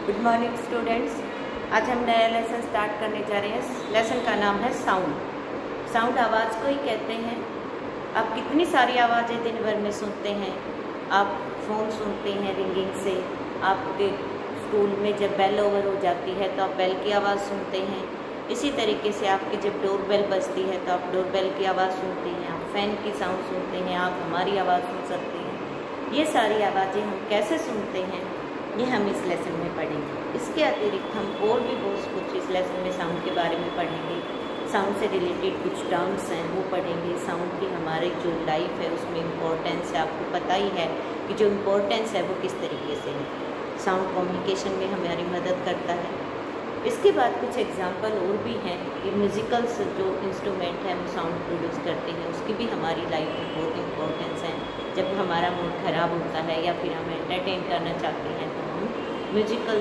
Good morning students. आज हम नया लेसन स्टार्ट करने जा रहे हैं। लेसन का नाम है साउंड। साउंड आवाज़ को ही कहते हैं। आप कितनी सारी आवाज़ें दिन भर में सुनते हैं। आप फ़ोन सुनते हैं रिंगिंग से, आपके स्कूल में जब बेल ओवर हो जाती है तो आप बेल की आवाज़ सुनते हैं। इसी तरीके से आपकी जब डोर बेल बजती है तो आप डोर बेल की आवाज़ सुनते हैं, आप फ़ैन की साउंड सुनते हैं, आप हमारी आवाज़ सुन सकते हैं। ये सारी आवाज़ें हम कैसे सुनते हैं ये हम इस लेसन में पढ़ेंगे। इसके अतिरिक्त हम और भी बहुत कुछ इस लेसन में साउंड के बारे में पढ़ेंगे। साउंड से रिलेटेड कुछ टर्म्स हैं वो पढ़ेंगे। साउंड की हमारी जो लाइफ है उसमें इम्पोर्टेंस है, आपको पता ही है कि जो इम्पोर्टेंस है वो किस तरीके से है। साउंड कम्युनिकेशन में हमारी मदद करता है। इसके बाद कुछ एग्जांपल और भी हैं कि म्यूज़िकल्स जो इंस्ट्रूमेंट है हम साउंड प्रोड्यूस करते हैं, उसकी भी हमारी लाइफ में बहुत इम्पोर्टेंस है। जब हमारा मूड ख़राब होता है या फिर हम एंटरटेन करना चाहते हैं तो हम म्यूज़िकल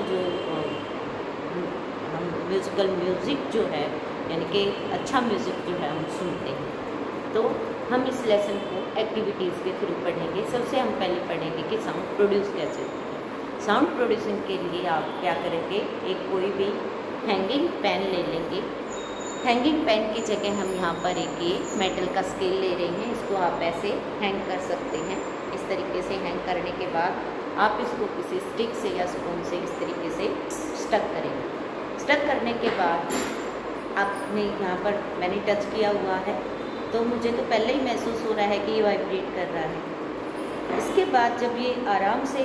म्यूज़िक जो है यानी कि अच्छा म्यूज़िक जो है हम सुनते हैं। तो हम इस लेसन को एक्टिविटीज़ के थ्रू पढ़ेंगे। सबसे हम पहले पढ़ेंगे कि साउंड प्रोड्यूस कैसे होता है। साउंड प्रोड्यूसिंग के लिए आप क्या करेंगे, एक कोई भी हैंगिंग पेन ले लेंगे। हैंगिंग पेन की जगह हम यहाँ पर एक ये मेटल का स्केल ले रहे हैं। इसको आप ऐसे हैंग कर सकते हैं। इस तरीके से हैंग करने के बाद आप इसको किसी स्टिक से या स्पून से इस तरीके से स्टक करेंगे। स्टक करने के बाद आपने यहाँ पर मैंने टच किया हुआ है तो मुझे तो पहले ही महसूस हो रहा है कि ये वाइब्रेट कर रहा है। इसके बाद जब ये आराम से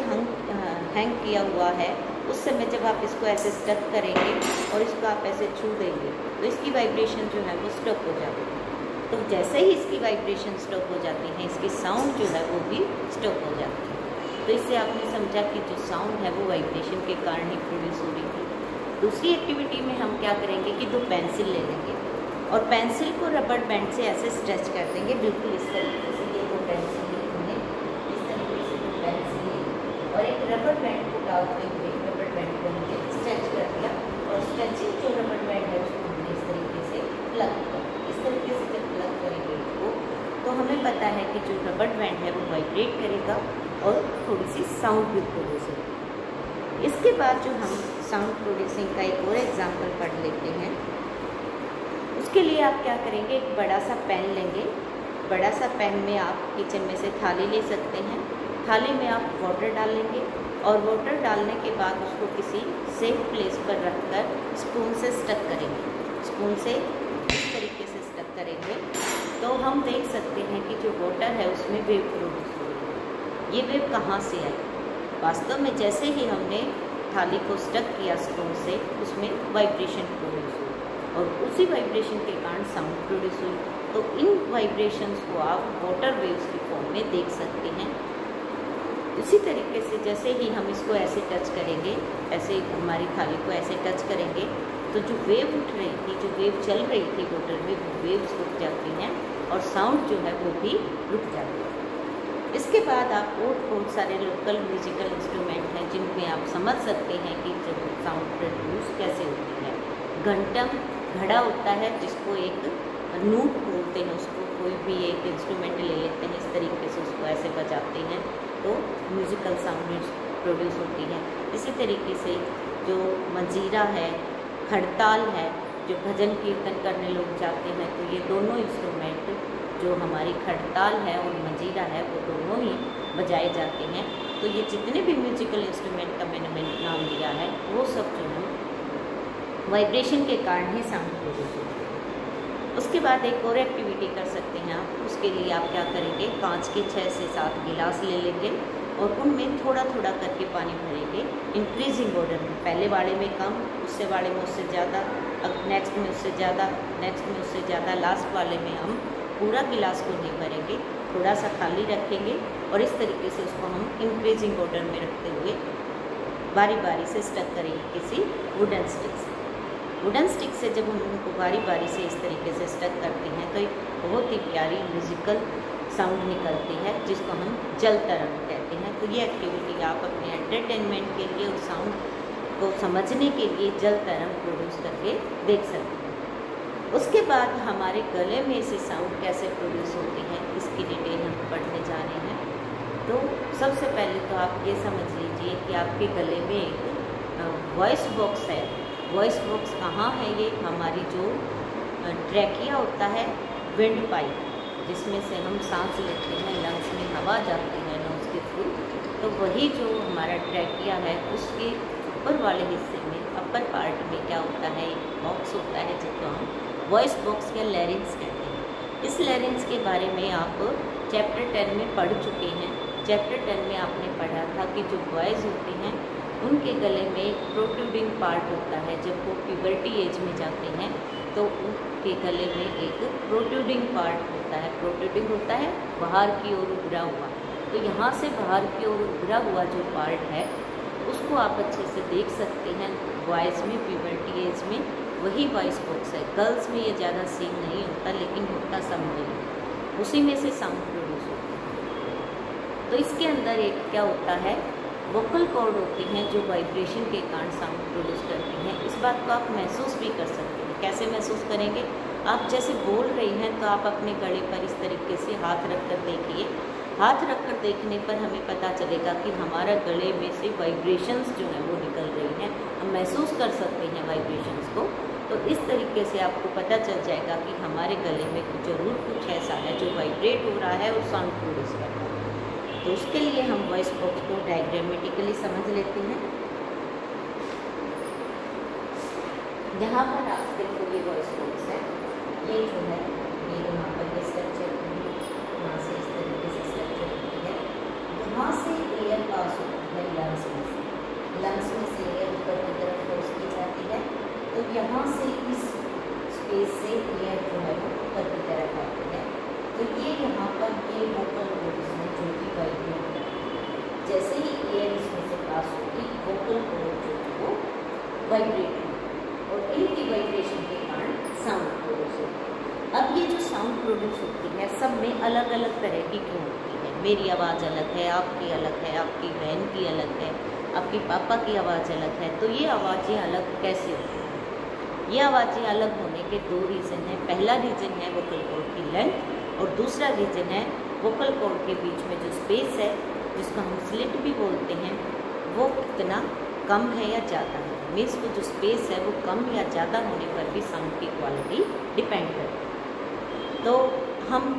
हैंग किया हुआ है उस समय जब आप इसको ऐसे स्टक करेंगे और इसको आप ऐसे छू देंगे तो इसकी वाइब्रेशन जो है वो स्टॉप हो जाती है। तो जैसे ही इसकी वाइब्रेशन स्टॉप हो जाती है इसकी साउंड जो है वो भी स्टॉप हो जाती है। तो इससे आपने समझा कि जो साउंड है वो वाइब्रेशन के कारण ही प्रोड्यूस हो रही थी। दूसरी एक्टिविटी में हम क्या करेंगे कि 2 पेंसिल ले लेंगे और पेंसिल को रबड़ बैंड से ऐसे स्ट्रेच कर देंगे, बिल्कुल इस तरीके से। ये 2 पेंसिल और एक रबर बैंड को डालते हुए रबर बैंड को हमने स्ट्रेच कर दिया और स्ट्रेचिंग जो रबर बैंड है उसको हमने इस तरीके से प्लग किया। इस तरीके से जब प्लग करेंगे इसको तो हमें पता है कि जो रबर बैंड है वो वाइब्रेट करेगा और थोड़ी सी साउंड भी प्रोड्यूस होगी। इसके बाद जो हम साउंड प्रोड्यूसिंग का एक और एग्जाम्पल पढ़ लेते हैं। उसके लिए आप क्या करेंगे, एक बड़ा सा पेन लेंगे। बड़ा सा पेन में आप किचन में से थाली ले सकते हैं। थाली में आप वाटर डालेंगे और वाटर डालने के बाद उसको किसी सेफ प्लेस पर रखकर स्पून से स्टक करेंगे। स्पून से इस तरीके से स्टक करेंगे तो हम देख सकते हैं कि जो वाटर है उसमें वेव प्रोड्यूस हो रही है। ये वेव कहाँ से आई? वास्तव में जैसे ही हमने थाली को स्टक किया स्पून से उसमें वाइब्रेशन प्रोड्यूस हुई और उसी वाइब्रेशन के कारण साउंड प्रोड्यूस हुई। तो इन वाइब्रेशंस को आप वाटर वेव्स की फॉर्म में देख सकते हैं। इसी तरीके से जैसे ही हम इसको ऐसे टच करेंगे, ऐसे हमारी थाली को ऐसे टच करेंगे तो जो वेव उठ रही थी, जो वेव चल रही थी वाटर में, वो वेव्स रुक जाती हैं और साउंड जो है वो भी रुक जाती है। इसके बाद आप और बहुत सारे लोकल म्यूजिकल इंस्ट्रूमेंट हैं जिनमें आप समझ सकते हैं कि जब साउंड प्रोड्यूस कैसे होती है। घंटम घड़ा होता है जिसको एक नूट बोलते हैं, उसको कोई भी एक इंस्ट्रूमेंट ले लेते हैं, इस तरीके से उसको ऐसे बजाते हैं तो म्यूज़िकल साउंड प्रोड्यूस होती है। इसी तरीके से जो मंजीरा है, खड़ताल है, जो भजन कीर्तन करने लोग जाते हैं तो ये दोनों इंस्ट्रूमेंट जो हमारी खड़ताल है और मंजीरा है वो दोनों ही बजाए जाते हैं। तो ये जितने भी म्यूज़िकल इंस्ट्रूमेंट का मैंने नाम लिया है वो सब जो है वाइब्रेशन के कारण ही साउंड प्रोड्यूस होती है। उसके बाद एक और एक्टिविटी कर सकते हैं आप। उसके लिए आप क्या करेंगे, कांच के 6 से 7 गिलास ले लेंगे और उनमें थोड़ा थोड़ा करके पानी भरेंगे इंक्रीजिंग ऑर्डर में। पहले वाले में कम, उससे वाले में उससे ज़्यादा, अब नेक्स्ट में उससे ज़्यादा, नेक्स्ट में उससे ज़्यादा, लास्ट वाले में हम पूरा गिलास को नहीं भरेंगे, थोड़ा सा खाली रखेंगे और इस तरीके से उसको हम इंक्रीजिंग ऑर्डर में रखते हुए बारी बारी से स्टक करेंगे किसी वुडन स्टिक से। वुडन स्टिक से जब हम उनको बारी बारी से इस तरीके से स्टक करते हैं तो एक बहुत ही प्यारी म्यूज़िकल साउंड निकलती है जिसको हम जल तरंग कहते हैं। तो ये एक्टिविटी आप अपने एंटरटेनमेंट के लिए और साउंड को समझने के लिए जल तरंग प्रोड्यूस करके देख सकते हैं। उसके बाद हमारे गले में से साउंड कैसे प्रोड्यूस होती है इसकी डिटेल हम पढ़ने जा रहे हैं। तो सबसे पहले तो आप ये समझ लीजिए कि आपके गले में एक वॉइस बॉक्स है, वॉइस बॉक्स कहाँ है? ये हमारी जो ट्रैकिया होता है, विंड पाइप, जिसमें से हम सांस लेते हैं, लंग्स में हवा जाती है नोज़ के थ्रू, तो वही जो हमारा ट्रैकिया है उसके ऊपर वाले हिस्से में, अपर पार्ट में क्या होता है? एक बॉक्स होता है जिसको हम वॉइस बॉक्स या लैरिंग्स कहते हैं। इस लैरिंग्स के बारे में आप चैप्टर 10 में पढ़ चुके हैं। चैप्टर 10 में आपने पढ़ा था कि जो बॉयज़ होते हैं उनके गले में एक प्रोट्रूडिंग पार्ट होता है। जब वो प्यूबर्टी एज में जाते हैं तो उनके गले में एक प्रोट्रूडिंग पार्ट होता है। प्रोट्रूडिंग होता है बाहर की ओर उभरा हुआ। तो यहाँ से बाहर की ओर उभरा हुआ जो पार्ट है उसको आप अच्छे से देख सकते हैं। बॉयज़ में प्यूबर्टी एज में वही वॉइस बॉक्स है। गर्ल्स में ये ज़्यादा सीन नहीं होता, लेकिन होता सब में, उसी में से साउंड प्रोड्यूस होता है। तो इसके अंदर एक क्या होता है? वोकल कॉर्ड होती हैं जो वाइब्रेशन के कारण साउंड प्रोड्यूस करती हैं। इस बात को आप महसूस भी कर सकते हैं। कैसे महसूस करेंगे? आप जैसे बोल रही हैं तो आप अपने गले पर इस तरीके से हाथ रख कर देखिए। हाथ रख कर देखने पर हमें पता चलेगा कि हमारा गले में से वाइब्रेशंस जो हैं वो निकल रही हैं। हम महसूस कर सकते हैं वाइब्रेशंस को। तो इस तरीके से आपको पता चल जाएगा कि हमारे गले में ज़रूर कुछ ऐसा है जो वाइब्रेट हो रहा है और साउंड प्रोड्यूस कर रहा है। तो उसके लिए हम वॉइस बॉक्स को डायग्रामेटिकली समझ लेते हैं। यहाँ पर आप देखो ये वॉइस बॉक्स है, ये जो है ये यहाँ पर ये स्ट्रक्चर यहाँ से इस तरीके से स्ट्रक्चर होती है। यहाँ से एयर पास होती है लंग्स में से, लंग्स में से एयर ऊपर की तरफ फोर्स की जाती है। तो यहाँ से इस स्पेस से एयर जो है वो ऊपर की तरफ आती है। तो ये यहाँ पर ये वोकल कॉर्ड्स हैं जो कि वाइब्रेट करती है। जैसे ही एयर इसमें से पास होगी वोकल कॉर्ड जो है वो वाइब्रेट होगी और इनकी वाइब्रेशन के कारण साउंड प्रोड्यूस होती है। अब ये जो साउंड प्रोड्यूस होती है सब में अलग अलग तरह की क्यों होती है? मेरी आवाज़ अलग है, आपकी अलग है, आपकी बहन की अलग है, आपके पापा की आवाज़ अलग है। तो ये आवाज़ें अलग कैसे होती हैं? ये आवाज़ें अलग होने के दो रीज़न हैं। पहला रीज़न है वोकल कॉर्ड की लेंथ और दूसरा रीज़न है वोकल कॉर्ड के बीच में जो स्पेस है जिसको हम स्लिट भी बोलते हैं वो कितना कम है या ज़्यादा है। मीन्स वो जो स्पेस है वो कम या ज़्यादा होने पर भी साउंड की क्वालिटी डिपेंड करती है। तो हम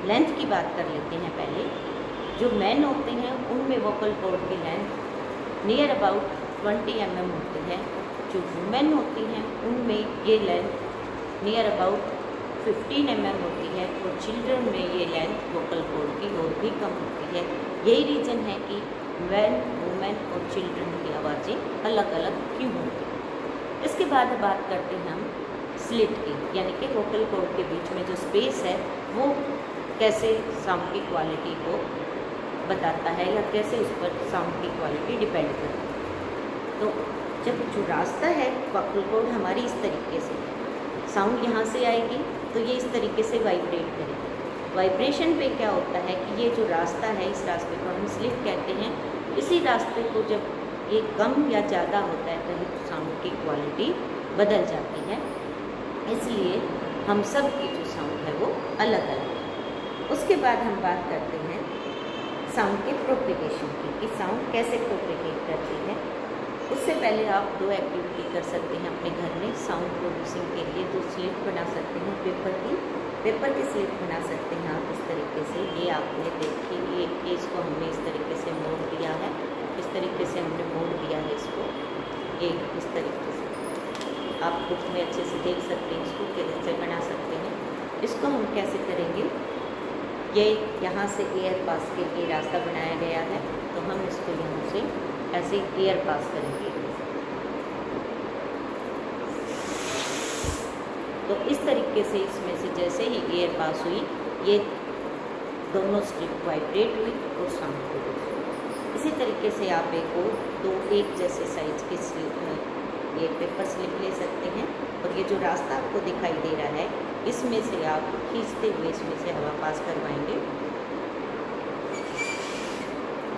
लेंथ की बात कर लेते हैं पहले। जो मेन होते हैं उनमें वोकल कॉर्ड की लेंथ नियर अबाउट 20 mm होती है। जो वुमेन होती हैं उनमें ये लेंथ नियर अबाउट 15 mm होती है और चिल्ड्रन में ये लेंथ वोकल कॉर्ड की और भी कम होती है। यही रीज़न है कि मैन, वुमेन और चिल्ड्रन की आवाज़ें अलग अलग क्यों होती हैं। इसके बाद बात करते हैं हम स्लिट की, यानी कि वोकल कॉर्ड के बीच में जो स्पेस है वो कैसे साउंड की क्वालिटी को बताता है या कैसे उस पर साउंड की क्वालिटी डिपेंड करती है। तो जब जो रास्ता है वोकल कॉर्ड हमारी इस तरीके से साउंड यहाँ से आएगी तो ये इस तरीके से वाइब्रेट करेगी। वाइब्रेशन पे क्या होता है कि ये जो रास्ता है इस रास्ते को हम स्लिट कहते हैं। इसी रास्ते को जब ये कम या ज़्यादा होता है तो साउंड की क्वालिटी बदल जाती है। इसलिए हम सब की जो साउंड है वो अलग अलग है। उसके बाद हम बात करते हैं साउंड के प्रोपेगेशन की कि साउंड कैसे प्रोपेगेट करती है। उससे पहले आप दो एक्टिविटी कर सकते हैं अपने घर में साउंड प्रोड्यूसिंग के लिए। दो स्लिट बना सकते हैं पेपर की स्लिट बना सकते हैं आप इस तरीके से। ये आपने देखी ये इसको हमने इस तरीके से मोड़ दिया है, इस तरीके से हमने मोड़ दिया है इसको, ये इस तरीके से आप बुक में अच्छे से देख सकते हैं। इसको कैसे बना सकते हैं, इसको हम कैसे करेंगे। ये यहाँ से एयर पास के लिए रास्ता बनाया गया है तो हम इसको यहाँ से ऐसे एयर पास करेंगे। तो इस तरीके से इसमें से जैसे ही एयर पास हुई ये दोनों स्ट्रिप वाइब्रेट हुई और साउंड प्रोड्यूस हुई। इसी तरीके से आप दो एक जैसे साइज के स्लिप ये पेपर स्लिप ले सकते हैं और ये जो रास्ता आपको दिखाई दे रहा है इसमें से आप खींचते हुए इसमें से हवा पास करवाएंगे।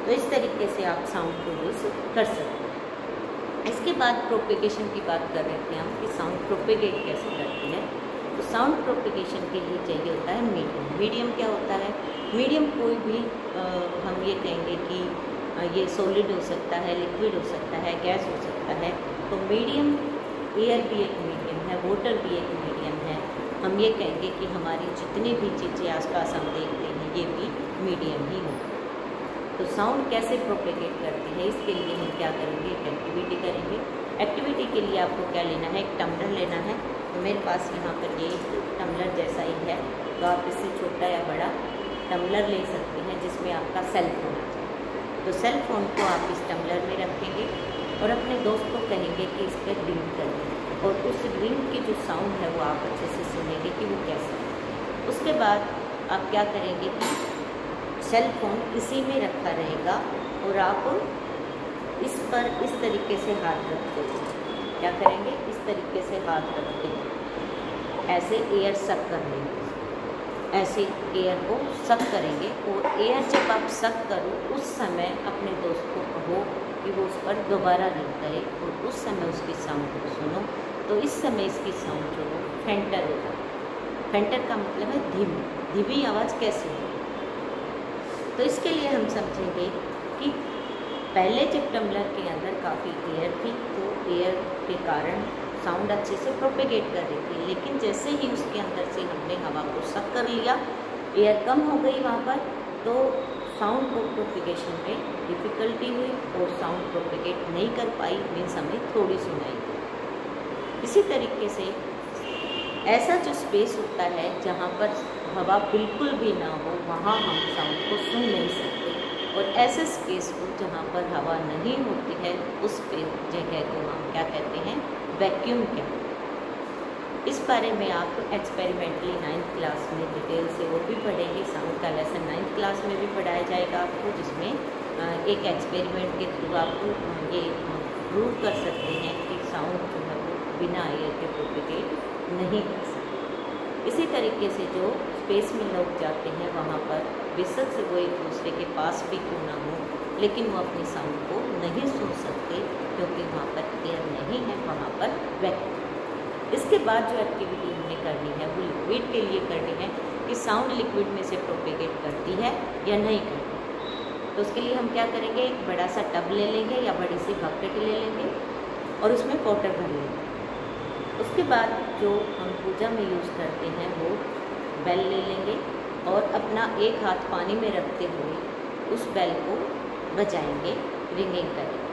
तो इस तरीके से आप साउंड प्रोड्यूस कर सकते हैं। इसके बाद प्रोपेगेशन की बात कर रहे थे हम कि साउंड प्रोपेगेट कैसे करती है। तो साउंड प्रोपेगेशन के लिए चाहिए होता है मीडियम। मीडियम क्या होता है? मीडियम कोई भी हम ये कहेंगे कि ये सॉलिड हो सकता है, लिक्विड हो सकता है, गैस हो सकता है। तो मीडियम, एयर भी एक मीडियम है, वाटर भी एक मीडियम है। हम ये कहेंगे कि हमारी जितनी भी चीज़ें आसपास हम देखते हैं ये भी मीडियम ही हो। तो साउंड कैसे प्रोपेगेट करती है, इसके लिए हम क्या करेंगे, एक एक्टिविटी करेंगे। एक्टिविटी के लिए आपको क्या लेना है, एक टम्बलर लेना है। तो मेरे पास यहाँ पर ये टम्बलर जैसा ही है, तो आप इससे छोटा या बड़ा टम्बलर ले सकते हैं जिसमें आपका सेल फोन आ जाए। तो सेल फोन को आप इस टम्बलर में रखेंगे और अपने दोस्त को कहेंगे कि इस पर रिंग करें, और उस रिंग की जो साउंड है वो आप अच्छे से सुनेंगे कि वो कैसा है। उसके बाद आप क्या करेंगे कि सेल फोन इसी में रखा रहेगा और आप इस पर इस तरीके से हाथ रखते हैं। क्या करेंगे, इस तरीके से हाथ रखते हैं, ऐसे एयर सक कर लेंगे, ऐसे एयर को सक करेंगे। और एयर जब आप सक करो उस समय अपने दोस्त को कहो कि वो उस पर दोबारा रिंग करे और उस समय उसकी साउंड को सुनो। तो इस समय इसकी साउंड जो हो फेंटर होगा। फेंटर का मतलब है धीमी, धीमी आवाज़ कैसे हो। तो इसके लिए हम समझेंगे कि पहले जब टम्बलर के अंदर काफ़ी एयर थी तो एयर के कारण साउंड अच्छे से प्रोपेगेट कर रही थी, लेकिन जैसे ही उसके अंदर से हमने हवा को सक कर लिया, एयर कम हो गई वहाँ पर, तो साउंड को प्रोपेगेशन में डिफ़िकल्टी हुई और साउंड प्रोपेगेट नहीं कर पाई, मीन्स हमें थोड़ी सुनाई दी। इसी तरीके से ऐसा जो स्पेस होता है जहाँ पर हवा बिल्कुल भी ना हो, वहाँ हम साउंड को सुन नहीं सकते। और ऐसे स्पेस को जहाँ पर हवा नहीं होती है उस जगह को हम क्या कहते हैं, वैक्यूम कहते हैं। इस बारे में आप एक्सपेरिमेंटली 9th क्लास में डिटेल से वो भी पढ़ेंगे। साउंड का लेसन 9th क्लास में भी पढ़ाया जाएगा आपको, जिसमें एक एक्सपेरिमेंट के थ्रू आप ये प्रूव कर सकते हैं कि साउंड जो है वो बिना एयर के प्रोपेगेट नहीं कर सकते। इसी तरीके से जो स्पेस में लोग जाते हैं वहाँ पर बेशक से वो एक दूसरे के पास भी क्यों ना हो, लेकिन वो अपनी साउंड को नहीं सुन सकते क्योंकि वहाँ पर एयर नहीं है, वहाँ पर वैक्यूम। इसके बाद जो एक्टिविटी हमने करनी है वो लिक्विड के लिए करनी है कि साउंड लिक्विड में से प्रोपेगेट करती है या नहीं करती। तो उसके लिए हम क्या करेंगे, एक बड़ा सा टब ले लेंगे या बड़ी सी बकेट ले लेंगे और उसमें वाटर भर लेंगे। उसके बाद जो हम पूजा में यूज़ करते हैं वो बेल ले लेंगे और अपना एक हाथ पानी में रखते हुए उस बेल को बजाएंगे, रिंगिंग करेंगे।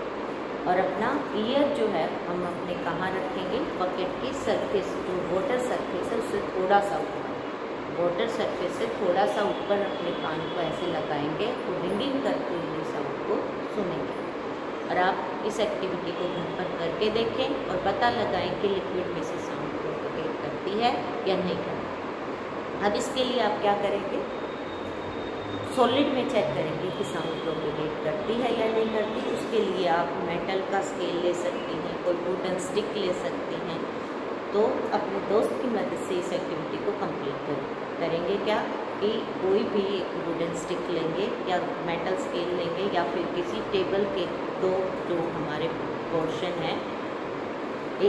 और अपना ईयर जो है हम अपने कहाँ रखेंगे, बकेट की सरफेस, जो वाटर सरफेस है उससे थोड़ा सा ऊपर, वाटर सरफेस से थोड़ा सा ऊपर अपने कान को ऐसे लगाएंगे और रिंगिंग करते हुए साउंड को सुनेंगे। और आप इस एक्टिविटी को घर पर करके देखें और पता लगाएं कि लिक्विड में से साउंड प्रोपेगेट करती है या नहीं करती। अब इसके लिए आप क्या करेंगे, सॉलिड में चेक करेंगे कि साउंड प्रोपेगेट करती है या नहीं करती। उसके लिए आप मेटल का स्केल ले सकते हैं, कोई वुडन स्टिक ले सकते हैं। तो अपने दोस्त की मदद से इस एक्टिविटी को कंप्लीट करेंगे क्या कि कोई भी एक वुडन स्टिक लेंगे या मेटल स्केल लेंगे या फिर किसी टेबल के दो जो हमारे पोर्शन है,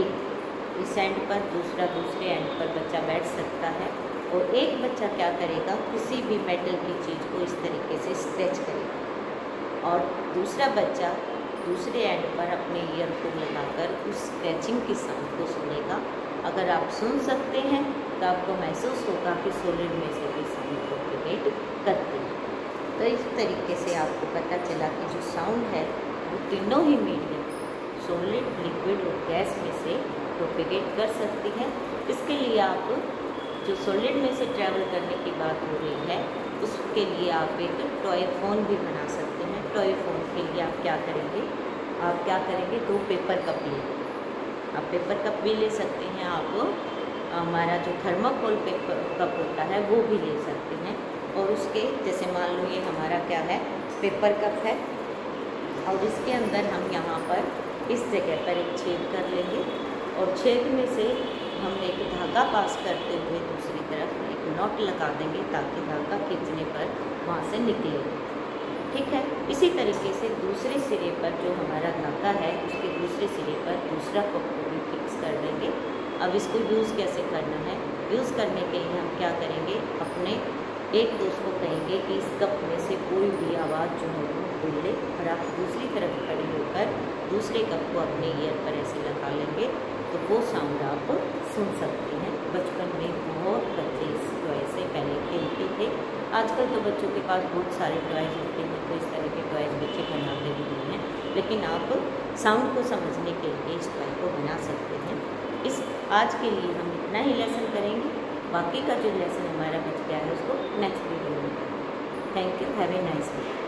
एक इस एंड पर दूसरा दूसरे एंड पर बच्चा बैठ सकता है और एक बच्चा क्या करेगा, किसी भी मेटल की चीज़ को इस तरीके से स्ट्रेच करेगा और दूसरा बच्चा दूसरे एंड पर अपने ईयर को लगाकर उस स्ट्रेचिंग की साउंड को सुनेगा। अगर आप सुन सकते हैं तो आपको महसूस होगा कि सॉलिड में से भी साउंड प्रोपेगेट करती है। तो इस तरीके से आपको पता चला कि जो साउंड है वो तीनों ही मीडियम, सॉलिड, लिक्विड और गैस में से प्रोपेगेट कर सकती है। इसके लिए आप जो सॉलिड में से ट्रैवल करने की बात हो रही है उसके लिए आप एक टॉय फोन भी बना सकते हैं। टॉय फोन के लिए आप क्या करेंगे, दो पेपर कप लेंगे। आप पेपर कप भी ले सकते हैं, आप हमारा जो थर्माकोल पेपर कप होता है वो भी ले सकते हैं। और उसके जैसे मान लो ये हमारा क्या है, पेपर कप है और इसके अंदर हम यहाँ पर इस जगह पर एक छेद कर लेंगे और छेद में से हम एक धागा पास करते हुए दूसरी तरफ एक नॉट लगा देंगे ताकि धागा खींचने पर वहाँ से निकले। ठीक है, इसी तरीके से दूसरे सिरे पर जो हमारा धागा है उसके दूसरे सिरे पर दूसरा कप को भी फिक्स कर देंगे। अब इसको यूज़ कैसे करना है, यूज़ करने के लिए हम क्या करेंगे, अपने एक दोस्त को कहेंगे कि इस कप में से कोई भी आवाज़ जो है वो बोले और आप दूसरी तरफ खड़े होकर दूसरे कप को अपने ईयर पर ऐसे लगा लेंगे तो वो साउंड आप सुन सकते हैं। बचपन में बहुत बच्चे इस टॉय से पहले खेलते थे। आजकल तो बच्चों के पास बहुत सारे टॉयज होते हैं, तो इस तरह के टॉयज बच्चे बनाते भी नहीं हैं, लेकिन आप साउंड को समझने के लिए इस टॉय को बना सकते हैं। इस आज के लिए हम इतना ही लेसन करेंगे, बाकी का जो लेसन हमारा बच गया है उसको नेक्स्ट वीडियो में करेंगे। Thank you, have a nice day.